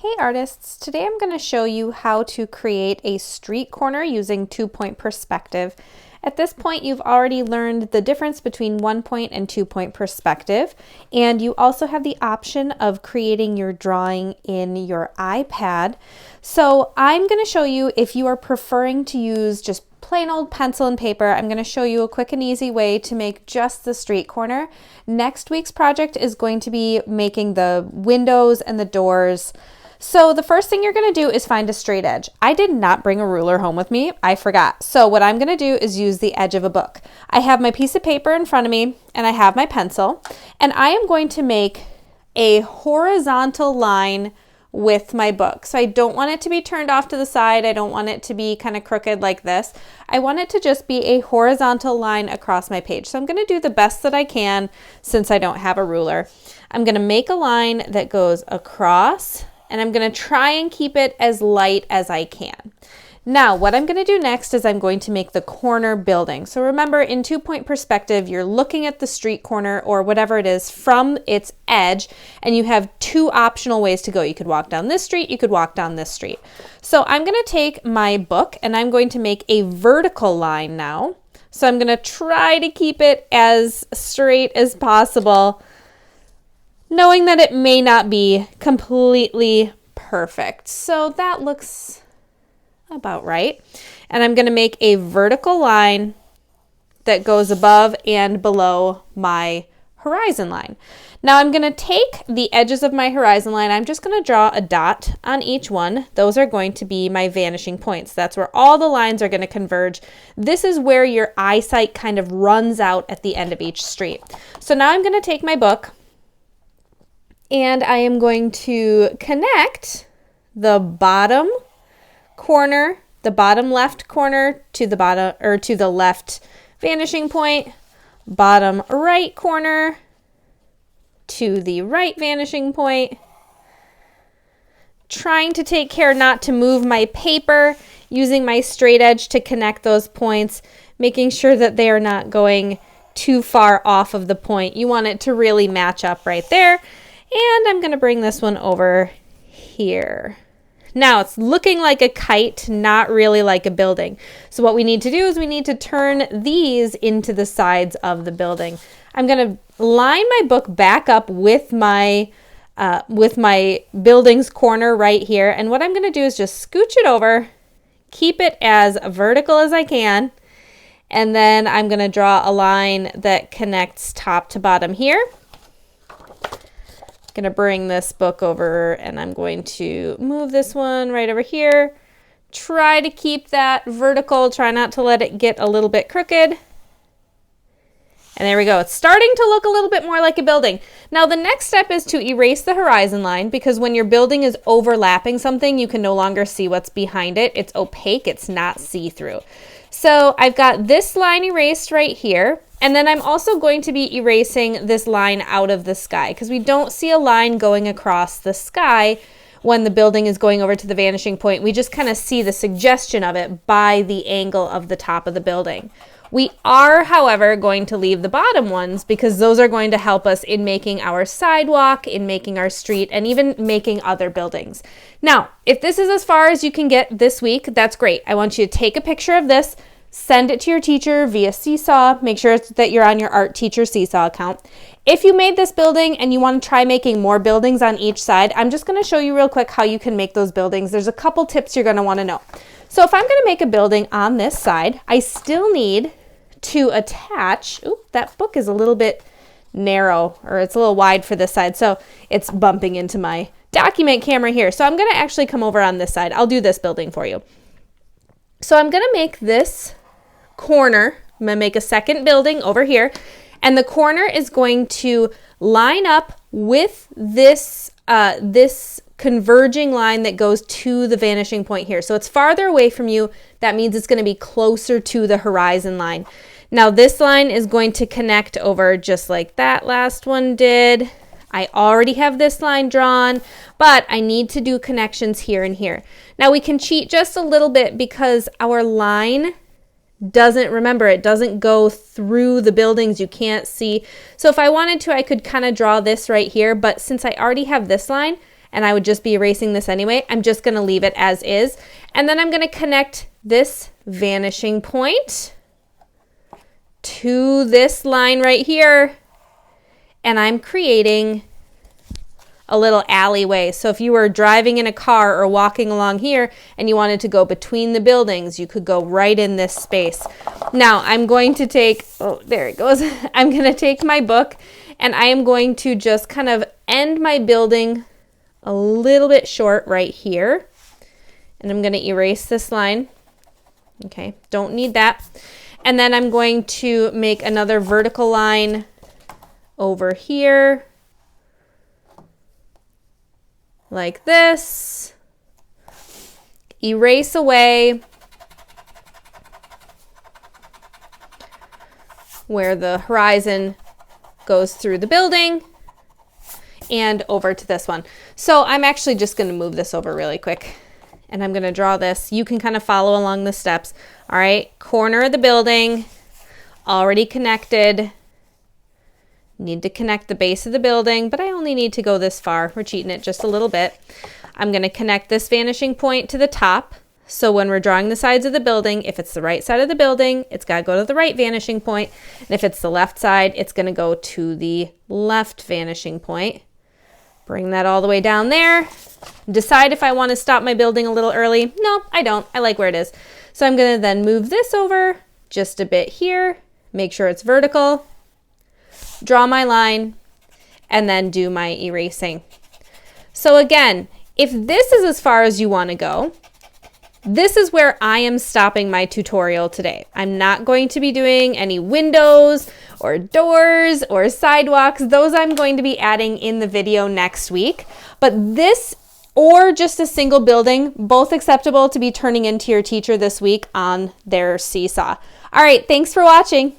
Hey artists, today I'm going to show you how to create a street corner using 2-point perspective. At this point, you've already learned the difference between 1-point and 2-point perspective, and you also have the option of creating your drawing in your iPad. So I'm going to show you, if you are preferring to use just plain old pencil and paper, I'm going to show you a quick and easy way to make just the street corner. Next week's project is going to be making the windows and the doors. So the first thing you're going to do is find a straight edge. I did not bring a ruler home with me. I forgot. So what I'm going to do is use the edge of a book. I have my piece of paper in front of me and I have my pencil, and I am going to make a horizontal line with my book. So I don't want it to be turned off to the side. I don't want it to be kind of crooked like this. I want it to just be a horizontal line across my page. So I'm going to do the best that I can since I don't have a ruler. I'm going to make a line that goes across, and I'm going to try and keep it as light as I can. Now, what I'm going to do next is I'm going to make the corner building. So remember, in 2-point perspective, you're looking at the street corner or whatever it is from its edge, and you have two optional ways to go. You could walk down this street, you could walk down this street. So I'm going to take my book and I'm going to make a vertical line now. So I'm going to try to keep it as straight as possible, knowing that it may not be completely perfect. So that looks about right. And I'm going to make a vertical line that goes above and below my horizon line. Now I'm going to take the edges of my horizon line. I'm just going to draw a dot on each one. Those are going to be my vanishing points. That's where all the lines are going to converge. This is where your eyesight kind of runs out at the end of each street. So now I'm going to take my book, and I am going to connect the bottom corner, the bottom left corner to the bottom or to the left vanishing point, bottom right corner to the right vanishing point. Trying to take care not to move my paper, using my straight edge to connect those points, making sure that they are not going too far off of the point. You want it to really match up right there. And I'm going to bring this one over here. Now it's looking like a kite, not really like a building. So what we need to do is we need to turn these into the sides of the building. I'm going to line my book back up with my building's corner right here. And what I'm going to do is just scooch it over, keep it as vertical as I can. And then I'm going to draw a line that connects top to bottom here. Going to bring this book over, and I'm going to move this one right over here. Try to keep that vertical. Try not to let it get a little bit crooked. And there we go. It's starting to look a little bit more like a building. Now the next step is to erase the horizon line, because when your building is overlapping something, you can no longer see what's behind it. It's opaque. It's not see-through. So I've got this line erased right here. And then I'm also going to be erasing this line out of the sky, because we don't see a line going across the sky when the building is going over to the vanishing point. We just kind of see the suggestion of it by the angle of the top of the building. We are, however, going to leave the bottom ones, because those are going to help us in making our sidewalk, in making our street, and even making other buildings. Now, if this is as far as you can get this week, that's great. I want you to take a picture of this, send it to your teacher via Seesaw. Make sure that you're on your Art Teacher Seesaw account. If you made this building and you want to try making more buildings on each side, I'm just going to show you real quick how you can make those buildings. There's a couple tips you're going to want to know. So if I'm going to make a building on this side, I still need to attach, that book is a little bit narrow, or it's a little wide for this side, so it's bumping into my document camera here. So I'm going to actually come over on this side. I'll do this building for you. So I'm going to make this corner. I'm going to make a second building over here, and the corner is going to line up with this converging line that goes to the vanishing point here. So it's farther away from you. That means it's going to be closer to the horizon line. Now this line is going to connect over just like that last one did. I already have this line drawn, but I need to do connections here and here. Now we can cheat just a little bit, because our line it doesn't go through the buildings. You can't see. So if I wanted to, I could kind of draw this right here, but since I already have this line, and I would just be erasing this anyway. I'm just going to leave it as is. And then I'm going to connect this vanishing point to this line right here. And I'm creating a little alleyway. So if you were driving in a car or walking along here and you wanted to go between the buildings, you could go right in this space. Now I'm going to take, oh, there it goes. I'm going to take my book and I am going to just kind of end my building a little bit short right here. And I'm going to erase this line. Okay, don't need that. And then I'm going to make another vertical line over here, like this. Erase away where the horizon goes through the building and over to this one. So I'm actually just going to move this over really quick and I'm going to draw this. You can kind of follow along the steps. All right, corner of the building, already connected. Need to connect the base of the building, but I only need to go this far. We're cheating it just a little bit. I'm going to connect this vanishing point to the top. So when we're drawing the sides of the building, if it's the right side of the building, it's got to go to the right vanishing point. And if it's the left side, it's going to go to the left vanishing point. Bring that all the way down there. Decide if I want to stop my building a little early. No, I don't. I like where it is. So I'm going to then move this over just a bit here. Make sure it's vertical. Draw my line, and then do my erasing. So again, if this is as far as you want to go, this is where I am stopping my tutorial today. I'm not going to be doing any windows or doors or sidewalks. Those I'm going to be adding in the video next week. But this or just a single building, both acceptable to be turning into your teacher this week on their Seesaw. All right, thanks for watching.